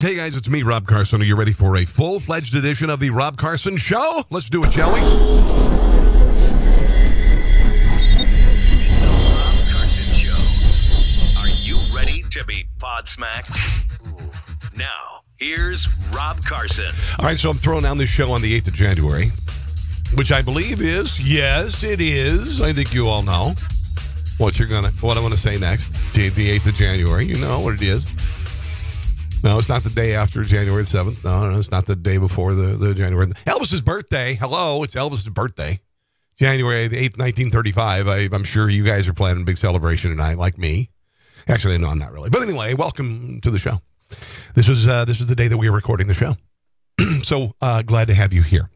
Hey guys, it's me, Rob Carson. Are you ready for a full-fledged edition of the Rob Carson Show? Let's do it, shall we? It's the Rob Carson Show. Are you ready to be podsmacked? Now, here's Rob Carson. All right, so I'm throwing down this show on the 8th of January, which I believe is, yes, it is. I think you all know what I'm going to say next. The 8th of January, you know what it is. No, it's not the day after January 7th. No, it's not the day before the January. Elvis's birthday. Hello, it's Elvis's birthday. January the 8th, 1935. I'm sure you guys are planning a big celebration tonight, like me. Actually, no, I'm not really. But anyway, welcome to the show. This is the day that we are recording the show. So glad to have you here.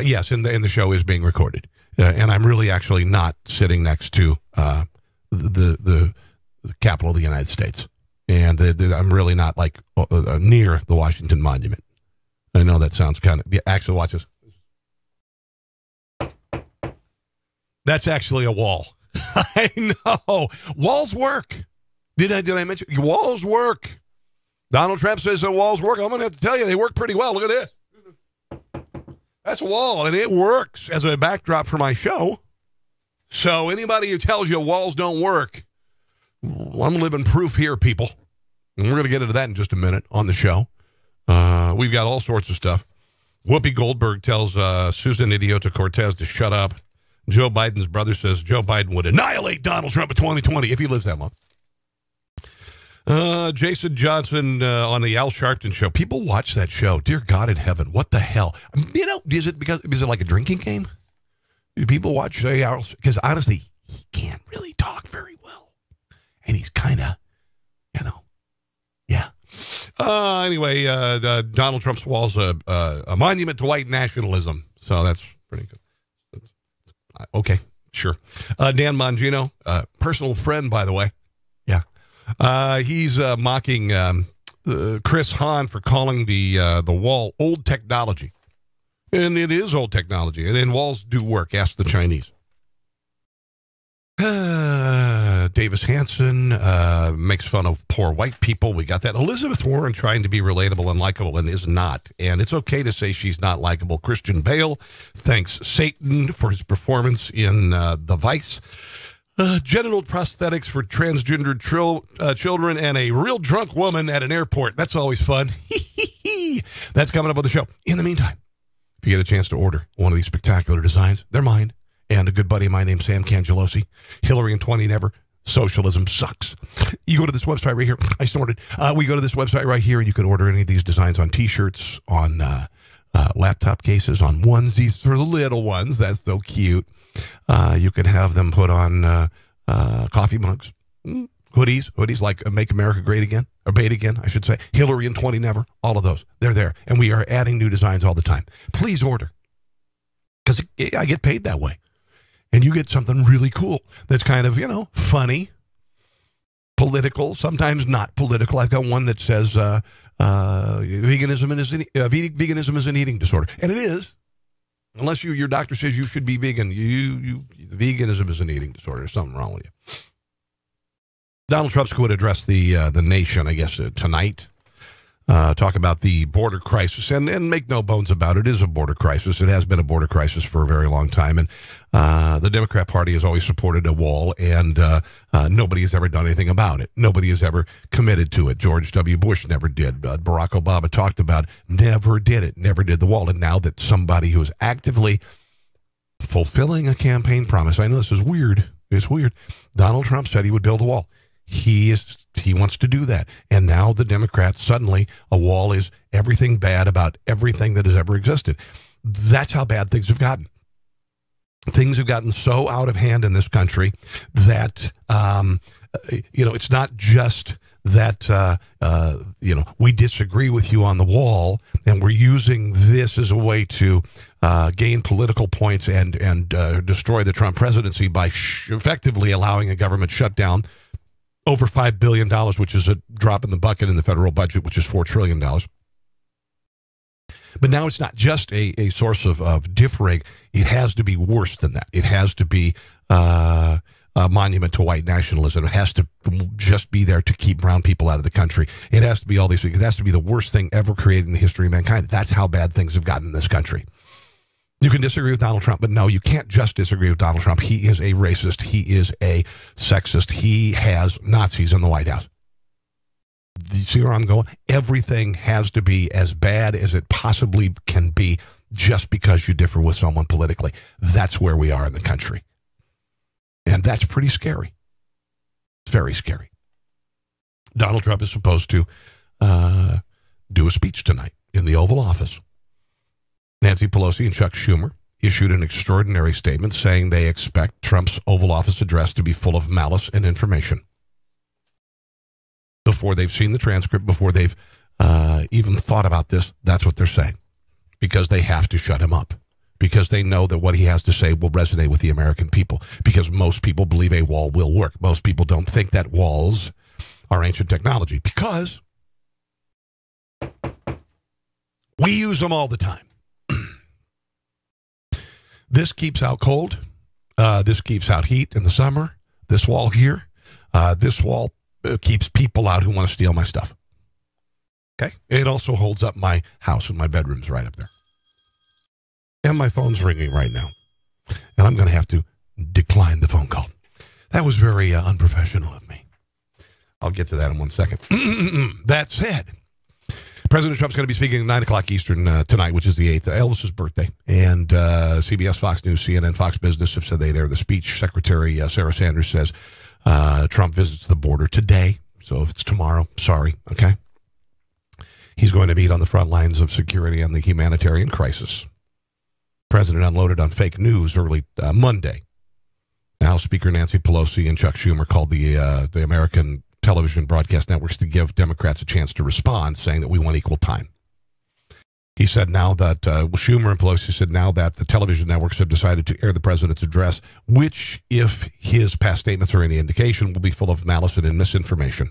Yes, and the show is being recorded. And I'm really actually not sitting next to the capital of the United States. And I'm really not like near the Washington Monument. I know that sounds kind of... Yeah, actually, watch this. That's actually a wall. I know. Walls work. Did I mention? Walls work. Donald Trump says that walls work. I'm going to have to tell you, they work pretty well. Look at this. That's a wall, and it works as a backdrop for my show. So anybody who tells you walls don't work, well, I'm living proof here, people. And we're going to get into that in just a minute on the show. We've got all sorts of stuff. Whoopi Goldberg tells Susan Idiota Cortez to shut up. Joe Biden's brother says Joe Biden would annihilate Donald Trump in 2020 if he lives that long. Jason Johnson on the Al Sharpton show. People watch that show. Dear God in heaven, what the hell? You know, is it like a drinking game? Do people watch Al? Because honestly, he can't really talk very well. And he's kind of, you know, yeah. Anyway, Donald Trump's wall's a monument to white nationalism. So that's pretty good. Okay, sure. Dan Mangino, personal friend, by the way. Yeah. He's mocking Chris Hahn for calling the wall old technology. And it is old technology. And walls do work. Ask the Chinese. Davis Hanson makes fun of poor white people. We got that. Elizabeth Warren trying to be relatable and likable and is not. And it's okay to say she's not likable. Christian Bale thanks Satan for his performance in The Vice. Genital prosthetics for transgendered children and a real drunk woman at an airport. That's always fun. That's coming up on the show. In the meantime, if you get a chance to order one of these spectacular designs, they're mine. And a good buddy of mine named Sam Cangelosi. Hillary in 20 never. Socialism sucks. You go to this website right here. I snorted. We go to this website right here, and you can order any of these designs on T-shirts, on laptop cases, on onesies for the little ones. That's so cute. You can have them put on coffee mugs, hoodies like Make America Great Again, or Bait Again, I should say. Hillary in 20 never. All of those. They're there. And we are adding new designs all the time. Please order. Because I get paid that way. And you get something really cool that's kind of, you know, funny, political, sometimes not political. I've got one that says veganism is an eating disorder. And it is. Unless your doctor says you should be vegan. Veganism is an eating disorder. There's something wrong with you. Donald Trump's going to address the nation, I guess, tonight. Talk about the border crisis, and make no bones about it, it is a border crisis. It has been a border crisis for a very long time, and the Democrat Party has always supported a wall, and nobody has ever done anything about it. Nobody has ever committed to it. George W. Bush never did. Barack Obama talked about it, never did it, never did the wall. And now that somebody who is actively fulfilling a campaign promise, I know this is weird, it's weird, Donald Trump said he would build a wall. He wants to do that. And now the Democrats, suddenly, a wall is everything bad about everything that has ever existed. That's how bad things have gotten. Things have gotten so out of hand in this country that, it's not just that, we disagree with you on the wall, and we're using this as a way to gain political points and destroy the Trump presidency by effectively allowing a government shutdown over $5 billion, which is a drop in the bucket in the federal budget, which is $4 trillion. But now it's not just a source of differing. It has to be worse than that. It has to be monument to white nationalism. It has to just be there to keep brown people out of the country. It has to be all these things. It has to be the worst thing ever created in the history of mankind. That's how bad things have gotten in this country. You can disagree with Donald Trump, but no, you can't just disagree with Donald Trump. He is a racist. He is a sexist. He has Nazis in the White House. You see where I'm going? Everything has to be as bad as it possibly can be just because you differ with someone politically. That's where we are in the country. And that's pretty scary. It's very scary. Donald Trump is supposed to do a speech tonight in the Oval Office. Nancy Pelosi and Chuck Schumer issued an extraordinary statement saying they expect Trump's Oval Office address to be full of malice and information. Before they've seen the transcript, before they've even thought about this, that's what they're saying. Because they have to shut him up. Because they know that what he has to say will resonate with the American people. Because most people believe a wall will work. Most people don't think that walls are ancient technology. Because we use them all the time. This keeps out cold. This keeps out heat in the summer. This wall here. This wall keeps people out who want to steal my stuff. Okay? It also holds up my house, and my bedroom's right up there. And my phone's ringing right now. And I'm going to have to decline the phone call. That was very unprofessional of me. I'll get to that in 1 second. That said, President Trump's going to be speaking at 9 o'clock Eastern tonight, which is the 8th, Elvis's birthday. And CBS, Fox News, CNN, Fox Business have said they'd air the speech. Secretary Sarah Sanders says Trump visits the border today. So if it's tomorrow, sorry, okay? He's going to meet on the front lines of security and the humanitarian crisis. President unloaded on fake news early Monday. House Speaker Nancy Pelosi and Chuck Schumer called the American television broadcast networks to give Democrats a chance to respond, saying that we want equal time. He said now that, Schumer and Pelosi said now that the television networks have decided to air the president's address, which, if his past statements are any indication, will be full of malice and misinformation.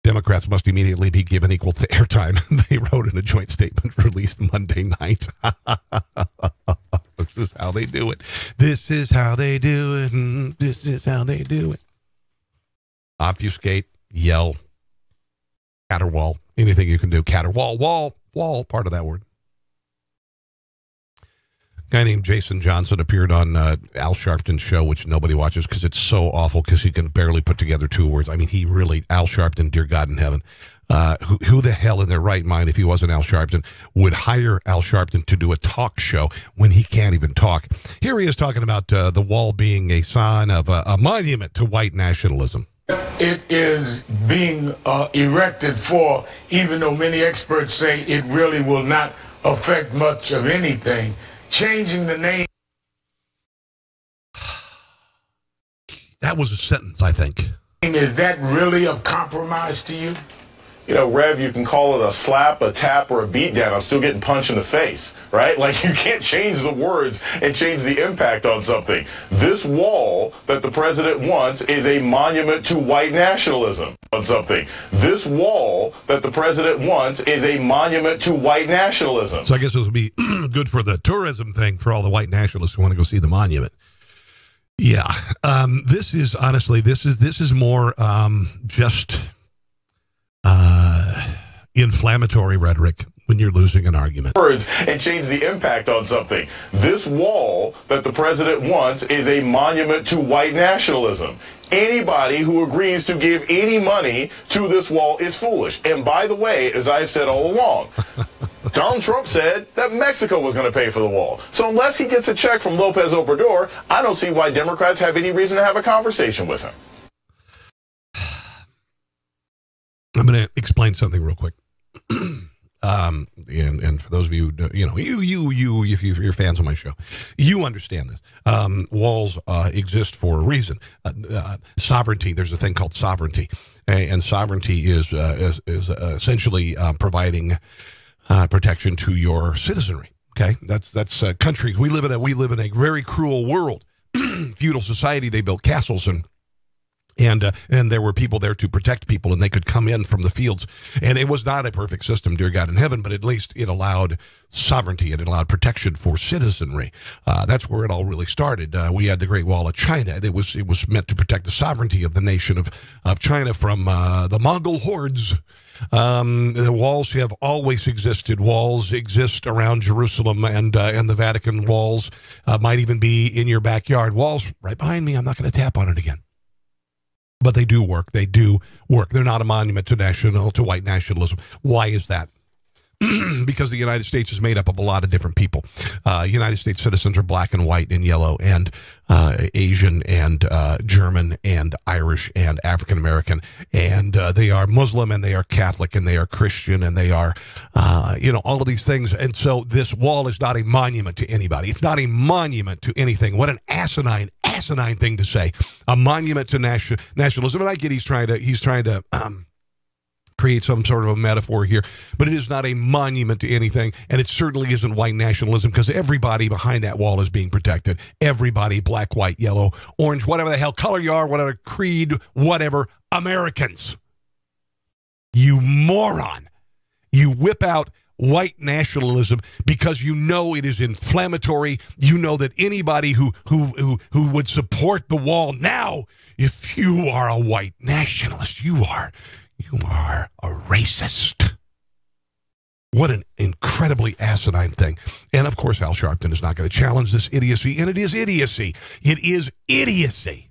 Democrats must immediately be given equal airtime, they wrote in a joint statement released Monday night. This is how they do it. This is how they do it. This is how they do it. Obfuscate, yell, caterwaul, anything you can do. Caterwaul, wall, part of that word. A guy named Jason Johnson appeared on Al Sharpton's show, which nobody watches because it's so awful because he can barely put together two words. I mean, Al Sharpton, dear God in heaven. Who the hell in their right mind, if he wasn't Al Sharpton, would hire Al Sharpton to do a talk show when he can't even talk? Here he is talking about the wall being a sign of a monument to white nationalism. It is being erected for, even though many experts say it really will not affect much of anything, changing the name. That was a sentence, I think. Is that really a compromise to you? You know, Rev, you can call it a slap, a tap, or a beatdown. I'm still getting punched in the face, right? Like, you can't change the words and change the impact on something. This wall that the president wants is a monument to white nationalism on something. This wall that the president wants is a monument to white nationalism. So I guess this will be good for the tourism thing for all the white nationalists who want to go see the monument. Yeah. This is, honestly, this is more just inflammatory rhetoric when you're losing an argument. Words and change the impact on something. This wall that the president wants is a monument to white nationalism. Anybody who agrees to give any money to this wall is foolish. And by the way, as I've said all along, Donald Trump said that Mexico was going to pay for the wall. So unless he gets a check from Lopez Obrador, I don't see why Democrats have any reason to have a conversation with him. I'm going to explain something real quick. And for those of you, if you're fans of my show, you understand this. Walls exist for a reason. Sovereignty, there's a thing called sovereignty. And sovereignty is essentially providing protection to your citizenry. Okay, that's countries. We live in a very cruel world. Feudal society, they built castles And there were people there to protect people, and they could come in from the fields. And it was not a perfect system, dear God in heaven, but at least it allowed sovereignty and it allowed protection for citizenry. That's where it all really started. We had the Great Wall of China. It was meant to protect the sovereignty of the nation of China from the Mongol hordes. The walls have always existed. Walls exist around Jerusalem, and the Vatican walls might even be in your backyard. Walls right behind me. I'm not going to tap on it again. But they do work. They do work. They're not a monument to white nationalism. Why is that? Because the United States is made up of a lot of different people. United States citizens are black and white and yellow and Asian and German and Irish and African American, and they are Muslim and they are Catholic and they are Christian and they are, all of these things. And so this wall is not a monument to anybody. It's not a monument to anything. What an asinine thing to say. A monument to nationalism. And I get he's trying to create some sort of a metaphor here, but it is not a monument to anything, and it certainly isn't white nationalism, because everybody behind that wall is being protected. Everybody, black, white, yellow, orange, whatever the hell color you are, whatever creed, whatever, Americans. You moron. You whip out white nationalism because you know it is inflammatory. You know that anybody who would support the wall now, if you are a white nationalist, you are a racist. What an incredibly asinine thing. And, of course, Al Sharpton is not going to challenge this idiocy, and it is idiocy. It is idiocy.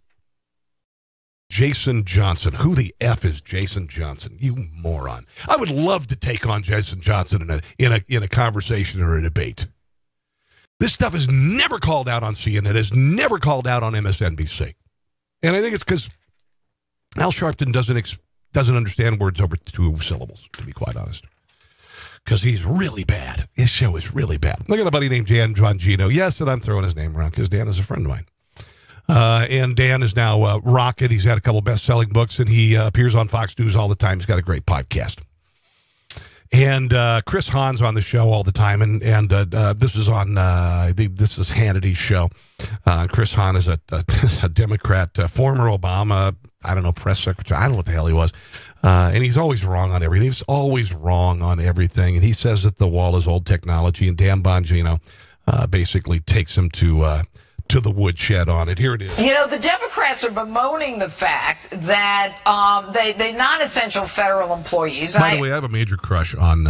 Jason Johnson. Who the F is Jason Johnson? You moron. I would love to take on Jason Johnson in a conversation or a debate. This stuff is never called out on CNN. It's never called out on MSNBC. And I think it's because Al Sharpton doesn't understand words over 2 syllables, to be quite honest. Because he's really bad. His show is really bad. Look at a buddy named Dan Bongino. Yes, and I'm throwing his name around because Dan is a friend of mine. And Dan is now rocket. He's had a couple best-selling books, and he appears on Fox News all the time. He's got a great podcast. And Chris Hahn's on the show all the time, and this is on this is Hannity's show. Chris Hahn is a Democrat, former Obama, press secretary. I don't know what the hell he was. And he's always wrong on everything. He's always wrong on everything. And he says that the wall is old technology, and Dan Bongino basically takes him to the woodshed on it. Here it is. The Democrats are bemoaning the fact that they non-essential federal employees. By the way, I have a major crush on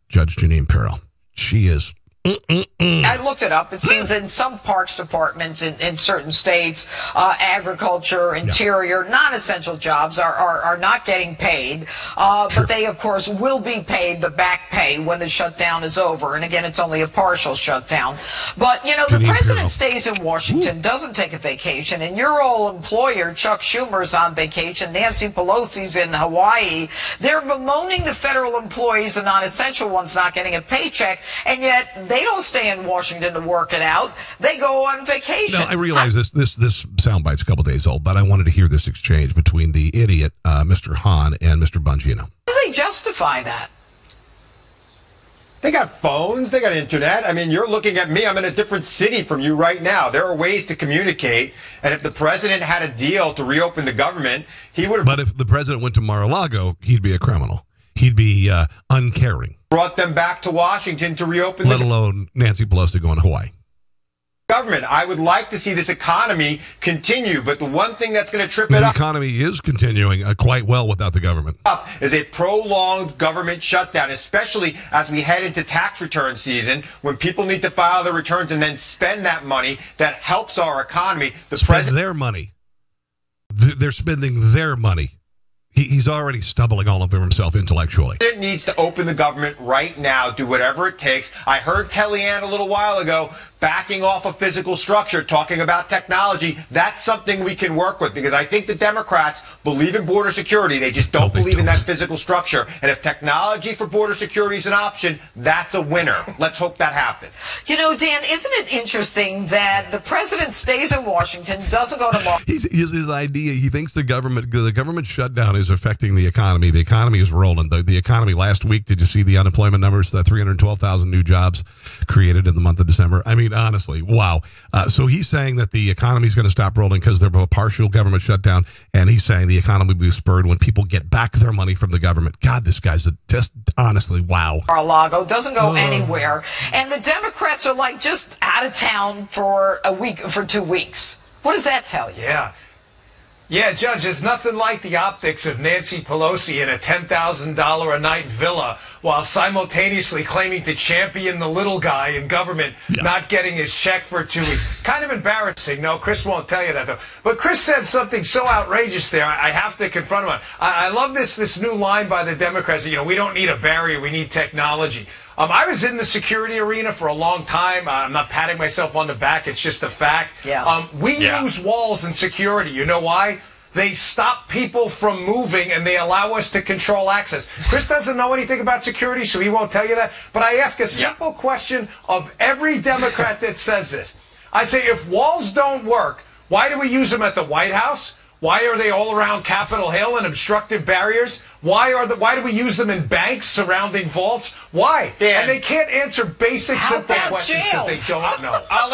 Judge Jeanine Pirro. She is. I looked it up. It seems in some parks departments in certain states, agriculture, interior, non-essential jobs are not getting paid. But they, of course, will be paid the back pay when the shutdown is over. And again, it's only a partial shutdown. But, the president stays in Washington, doesn't take a vacation. And your old employer, Chuck Schumer's on vacation. Nancy Pelosi's in Hawaii. They're bemoaning the federal employees, the non-essential ones, not getting a paycheck. And yet they don't stay in Washington to work it out. They go on vacation. No, I realize this soundbite's a couple days old, but I wanted to hear this exchange between the idiot, Mr. Hahn, and Mr. Bongino. How do they justify that? They got phones. They got internet. I mean, you're looking at me. I'm in a different city from you right now. There are ways to communicate. And if the president had a deal to reopen the government, he would have... But if the president went to Mar-a-Lago, he'd be a criminal. He'd be uncaring. Brought them back to Washington to reopen let alone Nancy Pelosi going to Hawaii. Government. I would like to see this economy continue, but the one thing that's going to trip it up... The economy is continuing quite well without the government. ...is a prolonged government shutdown, especially as we head into tax return season, when people need to file their returns and then spend that money that helps our economy. Their money. They're spending their money. He's already stumbling all over himself intellectually. It needs to open the government right now, do whatever it takes. I heard Kellyanne a little while ago backing off a physical structure, talking about technology. That's something we can work with, because I think the Democrats believe in border security. They just don't believe in that physical structure. And if technology for border security is an option, that's a winner. Let's hope that happens. Dan, isn't it interesting that the president stays in Washington, doesn't go to his idea, he thinks the government shutdown is affecting the economy. The economy is rolling. The economy last week, did you see the unemployment numbers? 312,000 new jobs created in the month of December. I mean, mean, honestly, wow. So he's saying that the economy is going to stop rolling because there's a partial government shutdown, and he's saying the economy will be spurred when people get back their money from the government. God, this guy's just honestly, wow. Mar-a-Lago doesn't go anywhere, and the Democrats are like just out of town for a week, for 2 weeks. What does that tell you? Yeah, Judge, there's nothing like the optics of Nancy Pelosi in a $10,000 a night villa while simultaneously claiming to champion the little guy in government not getting his check for 2 weeks. Kind of embarrassing. No, Chris won't tell you that, though. But Chris said something so outrageous there, I have to confront him on. I love this new line by the Democrats. You know, we don't need a barrier, we need technology. I was in the security arena for a long time. I'm not patting myself on the back. It's just a fact. We use walls in security. You know why? They stop people from moving and they allow us to control access. Chris doesn't know anything about security, so he won't tell you that. But I ask a simple question of every Democrat that says this. I say, if walls don't work, why do we use them at the White House? Why are they all around Capitol Hill and obstructive barriers? Why do we use them in banks surrounding vaults? Why? Dan, and they can't answer basic, simple questions because they don't know. I'll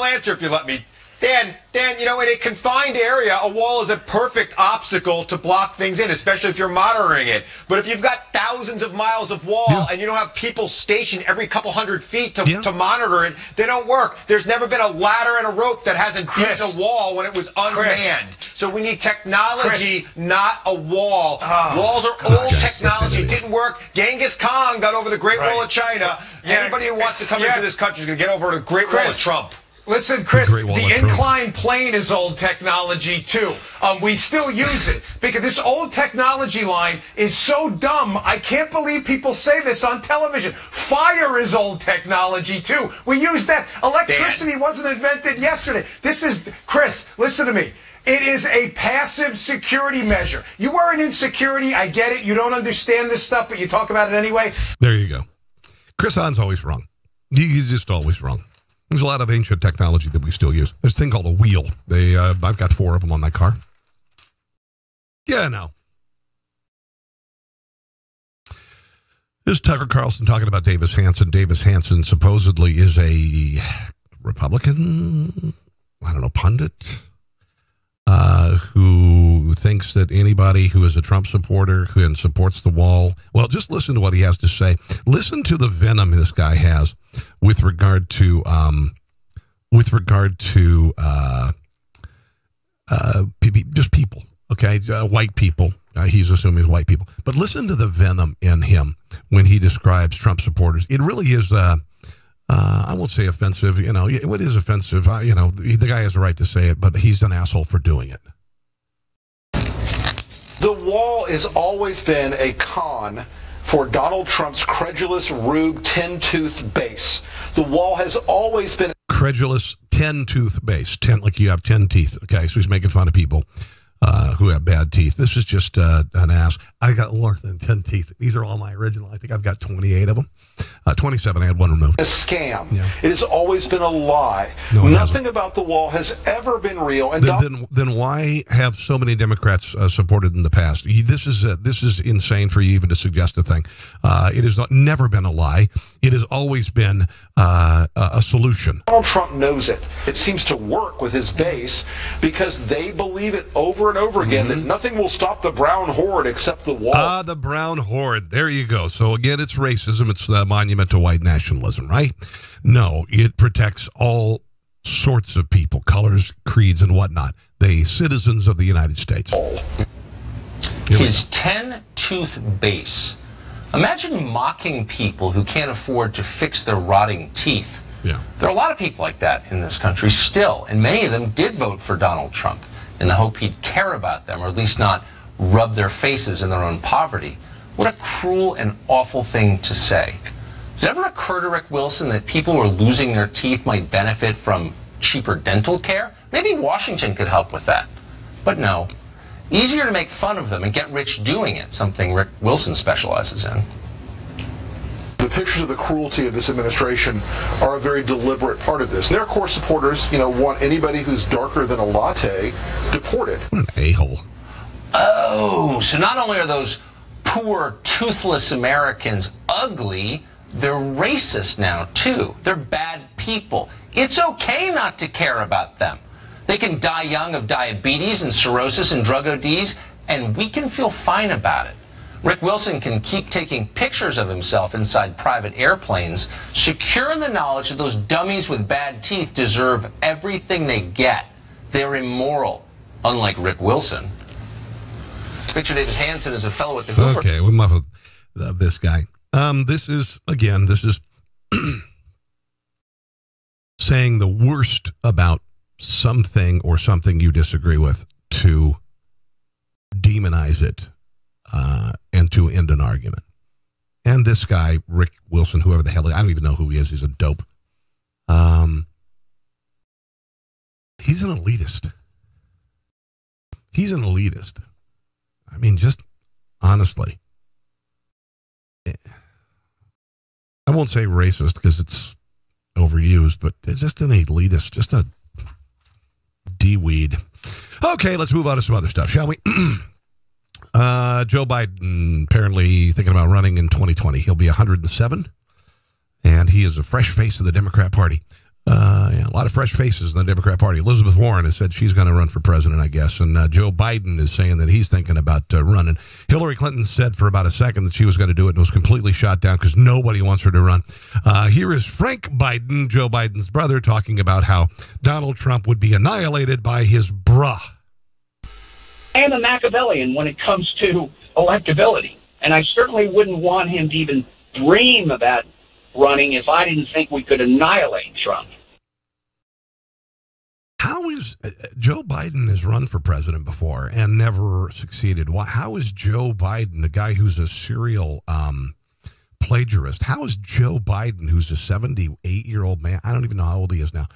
answer if you let me. Dan, you know, in a confined area, a wall is a perfect obstacle to block things in, especially if you're monitoring it. But if you've got thousands of miles of wall and you don't have people stationed every couple hundred feet to monitor it, they don't work. There's never been a ladder and a rope that hasn't beaten a wall when it was unmanned. So we need technology, not a wall. Walls are old technology. It didn't work. Genghis Khan got over the Great Wall of China. Anybody who wants to come into this country is going to get over the Great Wall of Trump. Listen, Chris, the inclined plane is old technology, too. We still use it because this old technology line is so dumb. I can't believe people say this on television. Fire is old technology, too. We use that. Electricity wasn't invented yesterday. This is, Chris, listen to me. It is a passive security measure. You weren't in security. I get it. You don't understand this stuff, but you talk about it anyway. There you go. Chris Hahn's always wrong. He's just always wrong. There's a lot of ancient technology that we still use. There's a thing called a wheel. I've got 4 of them on my car. Yeah, no. This is Tucker Carlson talking about Davis Hanson. Davis Hanson supposedly is a Republican, pundit, who thinks that anybody who is a Trump supporter and supports the wall, well, just listen to what he has to say. Listen to the venom this guy has with regard to just people, okay, white people. He's assuming white people, but listen to the venom in him when he describes Trump supporters. It really is. I won't say offensive. You know, it is offensive. The guy has a right to say it, but he's an asshole for doing it. The wall has always been a con for Donald Trump's credulous, rube, 10-tooth base. The wall has always been credulous, 10-tooth base. 10, like you have 10 teeth. Okay, so he's making fun of people who have bad teeth. This is just an ass. I got more than 10 teeth. These are all my original. I think I've got 28 of them. 27. I had one removed. A scam. Yeah. It has always been a lie. No, nothing about the wall has ever been real. And then why have so many Democrats supported in the past? This is insane for you even to suggest a thing. It has never been a lie. It has always been a solution. Donald Trump knows it. It seems to work with his base because they believe it over and over again that nothing will stop the brown horde except the wall. The brown horde. There you go. So again, it's racism. It's the monument to white nationalism, right? No, it protects all sorts of people, colors, creeds, and whatnot. The citizens of the United States. His 10-tooth base. Imagine mocking people who can't afford to fix their rotting teeth. Yeah. There are a lot of people like that in this country still, and many of them did vote for Donald Trump in the hope he'd care about them, or at least not rub their faces in their own poverty. What a cruel and awful thing to say. Did it ever occur to Rick Wilson that people who are losing their teeth might benefit from cheaper dental care? Maybe Washington could help with that. But no. Easier to make fun of them and get rich doing it, something Rick Wilson specializes in. The pictures of the cruelty of this administration are a very deliberate part of this. Their core supporters, want anybody who's darker than a latte deported. What an a-hole. Oh, so not only are those poor, toothless Americans ugly, they're racist now, too. They're bad people. It's okay not to care about them. They can die young of diabetes and cirrhosis and drug ODs, and we can feel fine about it. Rick Wilson can keep taking pictures of himself inside private airplanes, secure in the knowledge that those dummies with bad teeth deserve everything they get. They're immoral, unlike Rick Wilson. Victor Davis Hanson is a fellow at the Hoover. Okay, we love this guy. This is saying the worst about something or something you disagree with to demonize it and to end an argument. And this guy, Rick Wilson, whoever the hell, I don't even know who he is. He's a dope. He's an elitist. He's an elitist. I mean, just honestly. I won't say racist because it's overused, but it's just an elitist, just a D-weed. Okay, let's move on to some other stuff, shall we? Joe Biden apparently thinking about running in 2020. He'll be 107, and he is a fresh face of the Democrat Party. A lot of fresh faces in the Democrat Party. Elizabeth Warren has said she's going to run for president, I guess, and Joe Biden is saying that he's thinking about running. Hillary Clinton said for about a second that she was going to do it and was completely shot down because nobody wants her to run. Here is Frank Biden, Joe Biden's brother, talking about how Donald Trump would be annihilated by his bruh. I am a Machiavellian when it comes to electability, and I certainly wouldn't want him to even dream about running if I didn't think we could annihilate Trump. How is Joe Biden has run for president before and never succeeded? How is Joe Biden, a guy who's a serial plagiarist, how is Joe Biden, who's a 78-year-old man, I don't even know how old he is now,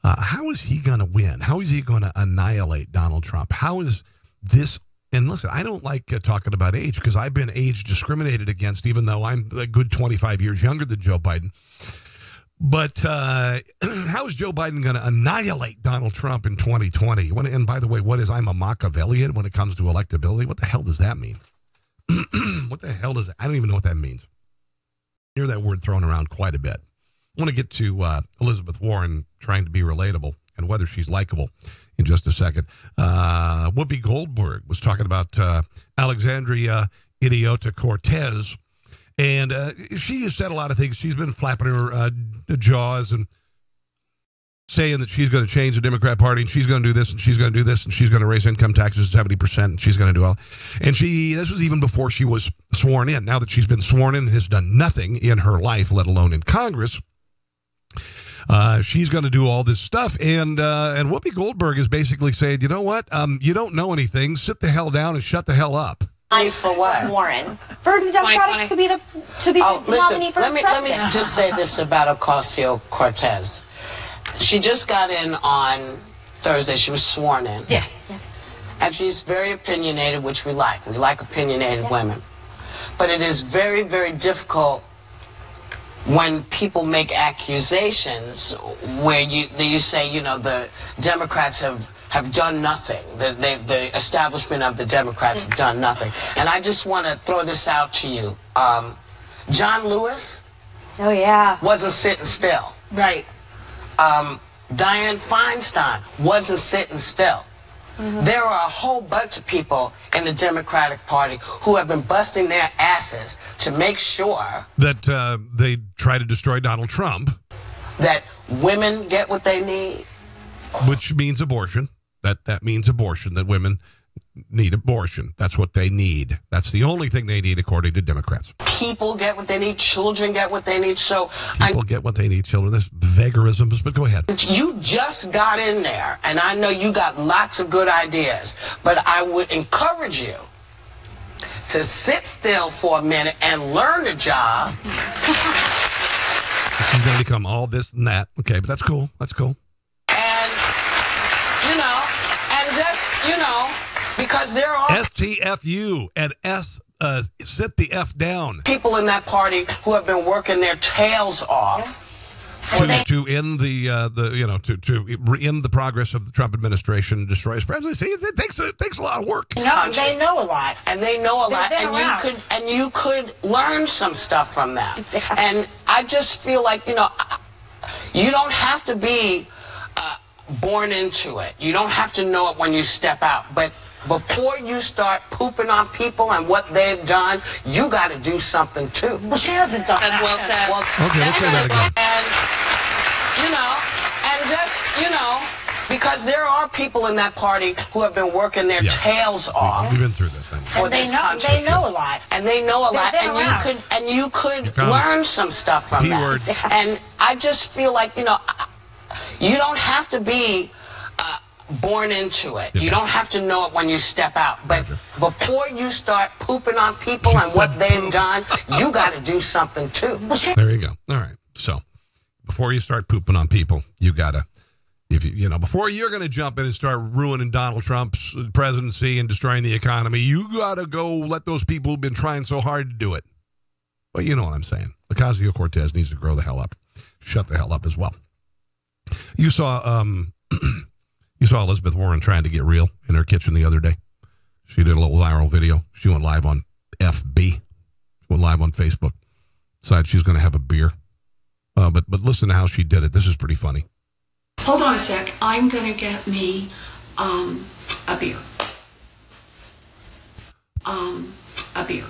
how is he going to win? How is he going to annihilate Donald Trump? How is this? And listen, I don't like talking about age because I've been age discriminated against, even though I'm a good 25 years younger than Joe Biden. But how is Joe Biden going to annihilate Donald Trump in 2020? And by the way, I'm a Machiavellian when it comes to electability? What the hell does that mean? What the hell does that? I don't even know what that means. I hear that word thrown around quite a bit. I want to get to Elizabeth Warren trying to be relatable and whether she's likable in just a second. Whoopi Goldberg was talking about Alexandria Ocasio-Cortez. And she has said a lot of things. She's been flapping her jaws and saying that she's going to change the Democrat Party and she's going to do this and she's going to do this and she's going to raise income taxes 70% and she's going to do all. And this was even before she was sworn in. Now that she's been sworn in and has done nothing in her life, let alone in Congress, she's going to do all this stuff. And Whoopi Goldberg is basically saying, you know what? You don't know anything. Sit the hell down and shut the hell up. For what? Warren. For the Democratic to be the nominee for president. Let me just say this about Ocasio-Cortez. She just got in on Thursday. She was sworn in. Yes. And she's very opinionated, which we like. We like opinionated women. But it is very, very difficult when people make accusations where you say, the Democrats have done nothing. The establishment of the Democrats have done nothing. And I just want to throw this out to you. John Lewis wasn't sitting still. Right. Dianne Feinstein wasn't sitting still. Mm-hmm. There are a whole bunch of people in the Democratic Party who have been busting their asses to make sure that they try to destroy Donald Trump. That women get what they need. Which means abortion. That means abortion, that women need abortion. That's what they need. That's the only thing they need, according to Democrats. People get what they need. Children get what they need. So people get what they need. Children. This vagarisms, but go ahead. You just got in there, and I know you got lots of good ideas, but I would encourage you to sit still for a minute and learn the job. She's going to become all this and that. Okay, but that's cool. That's cool. Because there are STFU and sit the F down. People in that party who have been working their tails off to end the end the progress of the Trump administration and destroy his presidency. It takes a lot of work. No, they know a lot, and you could learn some stuff from them. And I just feel like, you know, you don't have to be born into it. You don't have to know it when you step out. But before you start pooping on people and what they've done, you got to do something too. Well, she hasn't done that. Okay, let's say that again. And, you know, and just, you know, because there are people in that party who have been working their tails off. We've been through this. For this country. They know a lot. And they know a lot. And you could learn some stuff from that. And I just feel like, you know, you don't have to be born into it. You don't have to know it when you step out. But before you start pooping on people and what they've done, you got to do something too. There you go. All right. So before you start pooping on people, you got to, before you're going to jump in and start ruining Donald Trump's presidency and destroying the economy, you got to go let those people who've been trying so hard to do it. Well, you know what I'm saying. Ocasio-Cortez needs to grow the hell up. Shut the hell up as well. You saw Elizabeth Warren trying to get real in her kitchen the other day. She did a little viral video. She went live on FB. Went live on Facebook. Decided she's going to have a beer. But listen to how she did it. This is pretty funny. Hold on a sec. I'm going to get me a beer. A beer.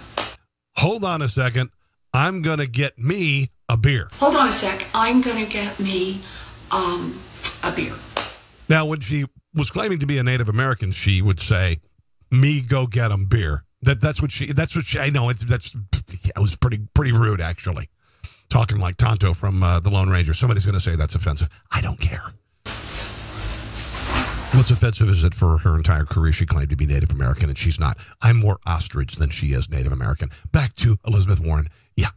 Hold on a second. I'm going to get me a beer. Hold on a sec. I'm going to get me a beer. Now, when she was claiming to be a Native American, she would say, "Me go get 'em beer." That's what she. I know. It was pretty rude, actually. Talking like Tonto from the Lone Ranger. Somebody's going to say that's offensive. I don't care. What's offensive is that for her entire career she claimed to be Native American, and she's not. I'm more ostrich than she is Native American. Back to Elizabeth Warren. Yeah.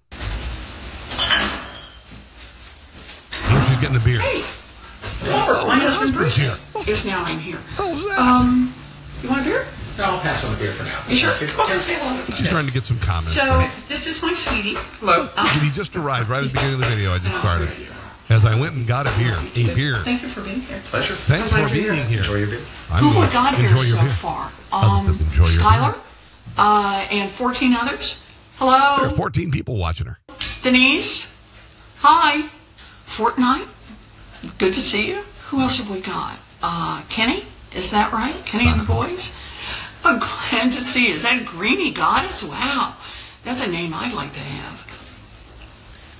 Here she's getting a beer. Hey, my husband Bruce is now in here. How's that? You want a beer? No, I'll pass on the beer for now. You sure? Okay, say hello. She's trying to get some comments. So, this is my sweetie. Hello. He just arrived right at the beginning of the video. I just started. As I went and got a beer. Thank you for being here. Pleasure. Thanks for being here. Enjoy your beer. Who have got here so far? Skylar and 14 others. Hello. There are 14 people watching her. Denise. Hi. Fortnite. Good to see you. Who else have we got? Kenny. Is that right? Kenny and the boys. Oh, glad to see you. Is that Greenie Goddess? Wow. That's a name I'd like to have.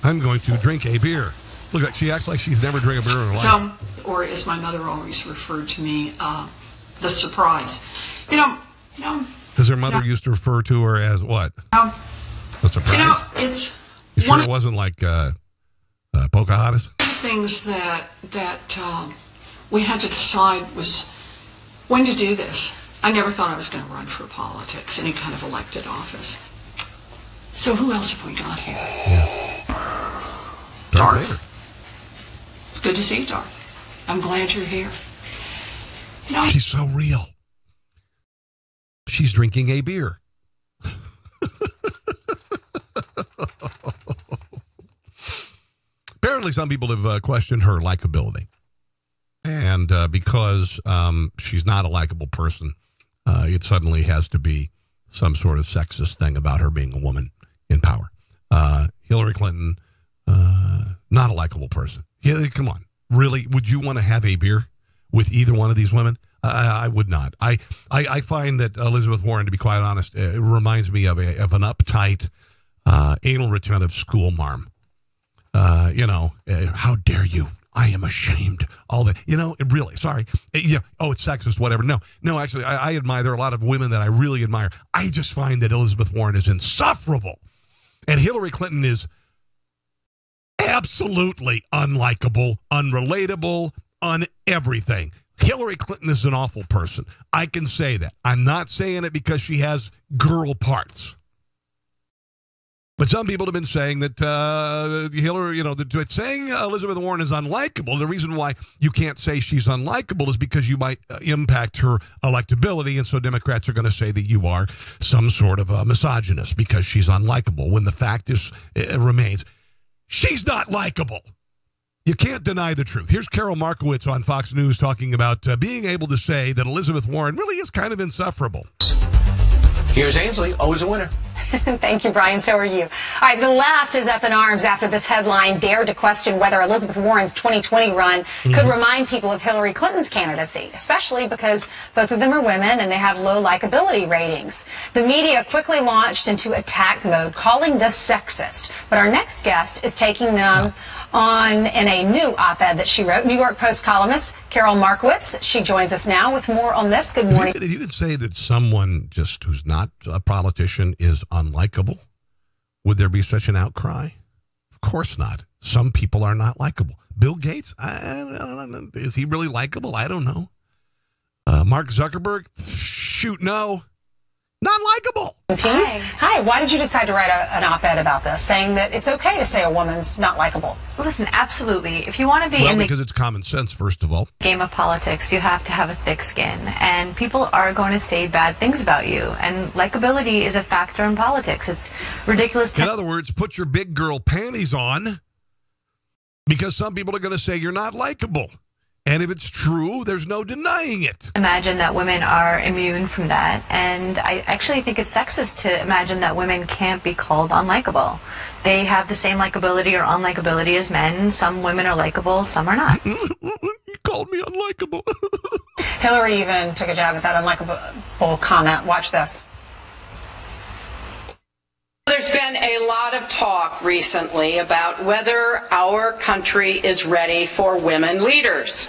I'm going to drink a beer. Look, like she acts like she's never drank a beer in her life. So, or as my mother always referred to me, the surprise. You know. Because her mother used to refer to her as what? A surprise? It's. You sure it wasn't like Pocahontas? Things that we had to decide was when to do this. I never thought I was going to run for politics, any kind of elected office. So who else have we got here? Yeah. Darth. It's good to see you, Darth. I'm glad you're here. She's so real. She's drinking a beer. Apparently, some people have questioned her likability. And because she's not a likable person, it suddenly has to be some sort of sexist thing about her being a woman in power. Hillary Clinton, not a likable person. Come on. Really? Would you want to have a beer with either one of these women? I would not. I find that Elizabeth Warren, to be quite honest, reminds me of an uptight, anal retentive school marm. How dare you? I am ashamed. All that, really, sorry. Yeah. Oh, it's sexist, whatever. No, actually, I admire, there are a lot of women that I really admire. I just find that Elizabeth Warren is insufferable. And Hillary Clinton is absolutely unlikable, unrelatable, everything. Hillary Clinton is an awful person. I can say that. I'm not saying it because she has girl parts. But some people have been saying that Hillary, saying Elizabeth Warren is unlikable. The reason why you can't say she's unlikable is because you might impact her electability. And so Democrats are going to say that you are some sort of a misogynist because she's unlikable. When the fact remains, she's not likable. You can't deny the truth. Here's Carol Markowitz on Fox News talking about being able to say that Elizabeth Warren really is kind of insufferable. Here's Ainsley, always a winner. Thank you, Brian. So are you. All right, the left is up in arms after this headline dared to question whether Elizabeth Warren's 2020 run could remind people of Hillary Clinton's candidacy, especially because both of them are women and they have low likability ratings. The media quickly launched into attack mode, calling this sexist. But our next guest is taking them on in a new op-ed that she wrote. New York Post columnist Carol Markowitz. She joins us now with more on this. Good morning. If you could say that someone just who's not a politician is unlikable, would there be such an outcry? Of course not. Some people are not likable. Bill Gates, I don't know. Is he really likable? I don't know. Mark Zuckerberg, shoot, no. Not likable. Hi. Why did you decide to write an op-ed about this, saying that it's okay to say a woman's not likable? Listen, absolutely. If you want to be in because it's common sense, first of all. Game of politics, you have to have a thick skin, and people are going to say bad things about you, and likability is a factor in politics. It's ridiculous. In other words, put your big girl panties on, because some people are going to say you're not likable. And if it's true, there's no denying it. Imagine that women are immune from that. And I actually think it's sexist to imagine that women can't be called unlikable. They have the same likability or unlikability as men. Some women are likable, some are not. You called me unlikable. Hillary even took a jab at that unlikable comment. Watch this. There's been a lot of talk recently about whether our country is ready for women leaders.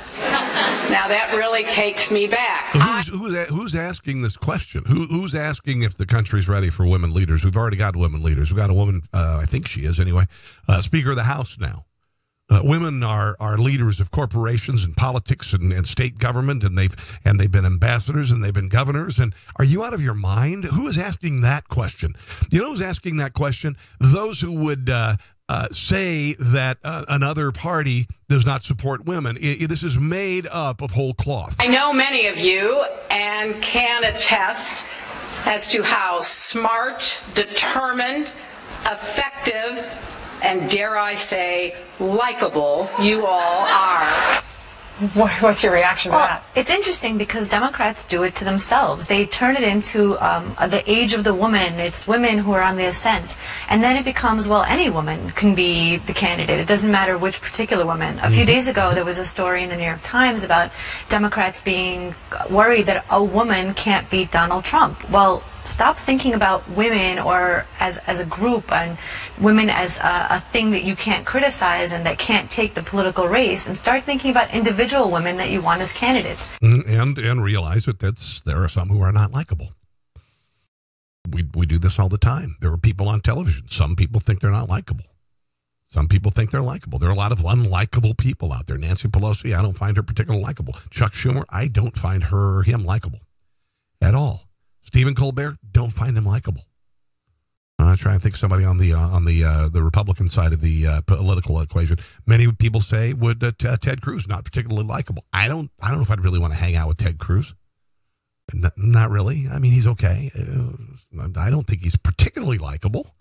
Now that really takes me back. Who's asking this question? Who's asking if the country's ready for women leaders? We've already got women leaders. We've got a woman, I think she is anyway, Speaker of the House now. Women are leaders of corporations and politics and state government, and they've been ambassadors and they've been governors. And are you out of your mind? Who is asking that question? You know who's asking that question? Those who would say that another party does not support women. This is made up of whole cloth. I know many of you and can attest as to how smart, determined, effective, and dare I say, likable you all are. What's your reaction to that? It's interesting because Democrats do it to themselves. They turn it into the age of the woman. It's women who are on the ascent. And then it becomes, well, any woman can be the candidate. It doesn't matter which particular woman. A few days ago, there was a story in the New York Times about Democrats being worried that a woman can't beat Donald Trump. Well, stop thinking about women or as a group and women as a thing that you can't criticize and that can't take the political race, and start thinking about individual women that you want as candidates. And realize that there are some who are not likable. We do this all the time. There are people on television. Some people think they're not likable. Some people think they're likable. There are a lot of unlikable people out there. Nancy Pelosi, I don't find her particularly likable. Chuck Schumer, I don't find him likable at all. Stephen Colbert, don't find him likable. I'm trying to think of somebody on the Republican side of the political equation. Many people say would Ted Cruz, not particularly likable. I don't know if I'd really want to hang out with Ted Cruz. Not really. I mean, he's okay. I don't think he's particularly likable.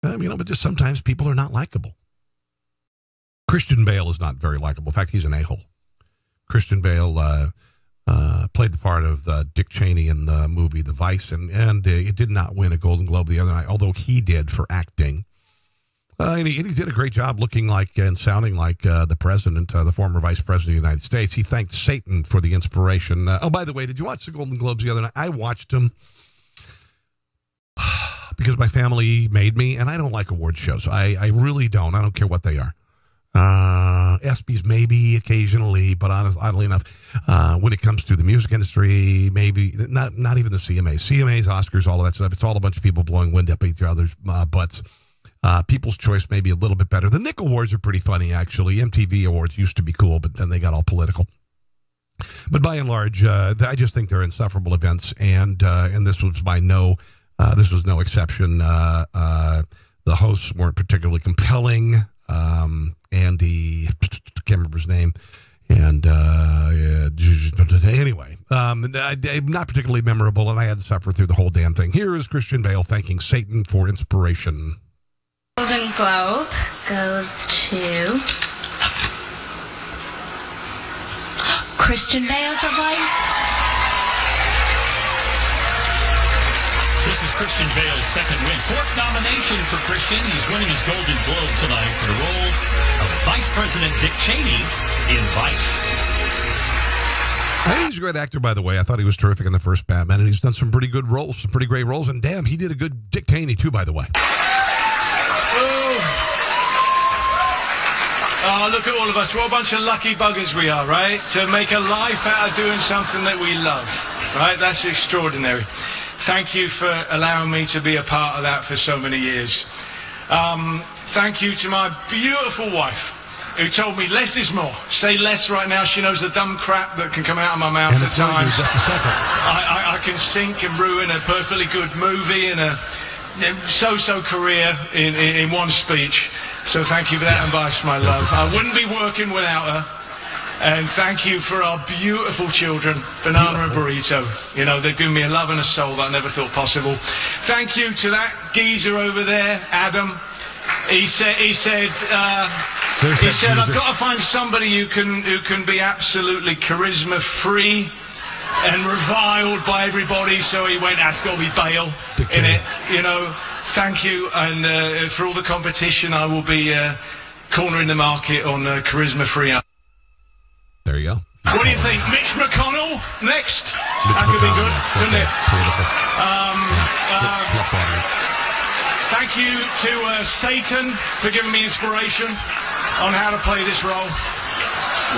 But just sometimes people are not likable. Christian Bale is not very likable. In fact, he's an a-hole. Christian Bale played the part of Dick Cheney in the movie The Vice, and it did not win a Golden Globe the other night, although he did for acting. And he did a great job looking like and sounding like the president, the former vice president of the United States. He thanked Satan for the inspiration. By the way, did you watch the Golden Globes the other night? I watched them because my family made me, and I don't like award shows. I really don't. I don't care what they are. ESPYs maybe occasionally, but oddly enough, when it comes to the music industry, maybe not even the CMAs, Oscars, all of that stuff. It's all a bunch of people blowing wind up each other's butts. People's Choice may be a little bit better. The Nick Awards are pretty funny, actually. MTV Awards used to be cool, but then they got all political. But by and large, I just think they're insufferable events, and this was this was no exception. The hosts weren't particularly compelling. Andy, I can't remember his name, and anyway, not particularly memorable, and I had to suffer through the whole damn thing. Here is Christian Bale thanking Satan for inspiration. Golden Globe goes to Christian Bale for Vice. This is Christian Bale's second win. Fourth nomination for Christian. He's winning his Golden Globe tonight for the role of Vice President Dick Cheney in Vice. I think he's a great actor, by the way. I thought he was terrific in the first Batman, and he's done some pretty good roles, some pretty great roles. And damn, he did a good Dick Cheney, too, by the way. Oh, look at all of us. What a bunch of lucky buggers we are, right? To make a life out of doing something that we love, right? That's extraordinary. Thank you for allowing me to be a part of that for so many years. Thank you to my beautiful wife, who told me less is more. Say less right now. She knows the dumb crap that can come out of my mouth at times. I can sink and ruin a perfectly good movie and a so-so career in one speech. So thank you for that advice, my love. I wouldn't be working without her. And thank you for our beautiful children, Banana and Burrito. You know, they've given me a love and a soul that I never thought possible. Thank you to that geezer over there, Adam. He said, I've got to find somebody who can be absolutely charisma-free and reviled by everybody. So he went, that's got to be Bale in it, you know. Thank you, and for all the competition, I will be cornering the market on charisma-free. There you go. What do you think? Mitch McConnell next? That could be good, couldn't it? Thank you to Satan for giving me inspiration on how to play this role.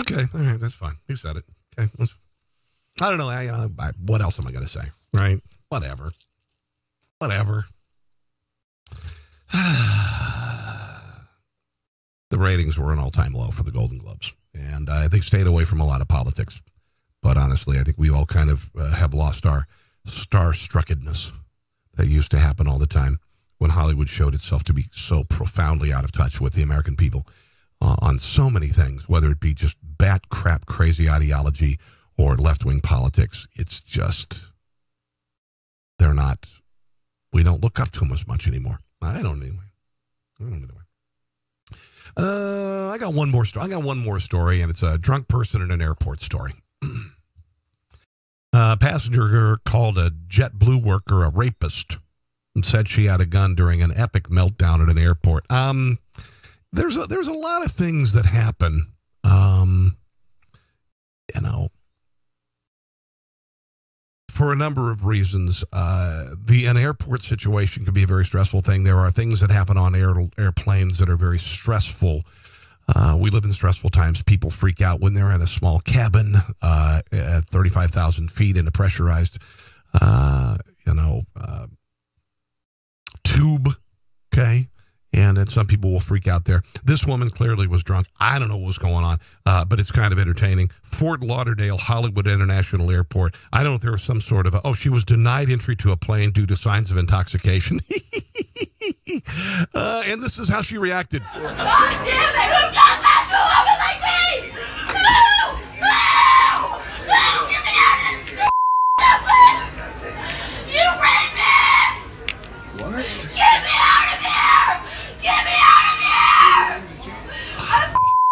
Okay, all right, that's fine. He said it. Okay, I don't know. What else am I going to say? Right? Whatever. The ratings were an all-time low for the Golden Globes, and they stayed away from a lot of politics. But honestly, I think we all kind of have lost our star-struckedness that used to happen all the time when Hollywood showed itself to be so profoundly out of touch with the American people on so many things, whether it be just bat crap crazy ideology or left-wing politics. It's just, we don't look up to them as much anymore. I don't anyway. I got one more story, and it's a drunk person in an airport story. A passenger called a JetBlue worker a rapist and said she had a gun during an epic meltdown at an airport. There's a lot of things that happen, for a number of reasons. An airport situation can be a very stressful thing. There are things that happen on airplanes that are very stressful. We live in stressful times. People freak out when they're in a small cabin at 35,000 feet in a pressurized, tube. Okay. And then some people will freak out there. This woman clearly was drunk. I don't know what was going on, but it's kind of entertaining. Fort Lauderdale Hollywood International Airport. I don't know if there was some sort of she was denied entry to a plane due to signs of intoxication. And this is how she reacted. God damn it! Who does that to a woman like me? No! Get me out of this place! You rapist! What? Get me out of here! Get me out of here!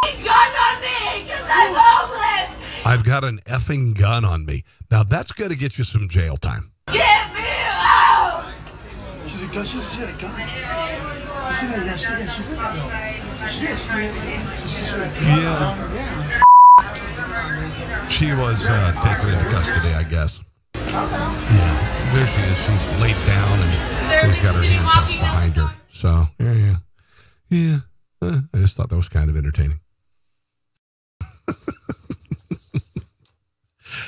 A gun on me because I'm homeless! I've got an effing gun on me. Now that's going to get you some jail time. Get me out! She's a gun. She's a gun. She's a gun. Yeah. She was taken into custody, I guess. Yeah. There she is. She laid down and she's got her handcuffs behind her. So, yeah. I just thought that was kind of entertaining.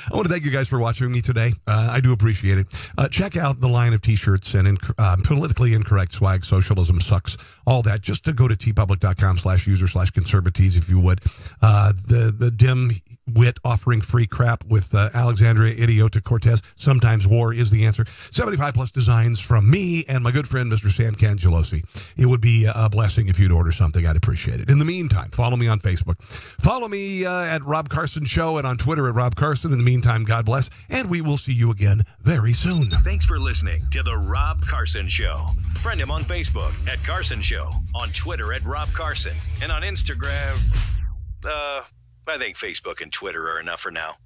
I want to thank you guys for watching me today. I do appreciate it. Check out the line of T-shirts and politically incorrect swag, socialism sucks, all that. Just to go to tpublic.com/user/conservatees if you would. The dim wit offering free crap with Alexandria Idiota Cortez. Sometimes war is the answer. 75 plus designs from me and my good friend, Mr. Sam Cangelosi. It would be a blessing if you'd order something. I'd appreciate it. In the meantime, follow me on Facebook. Follow me at Rob Carson Show and on Twitter at Rob Carson. In the meantime, God bless, and we will see you again very soon. Thanks for listening to The Rob Carson Show. Friend him on Facebook at Carson Show, on Twitter at Rob Carson, and on Instagram, I think Facebook and Twitter are enough for now.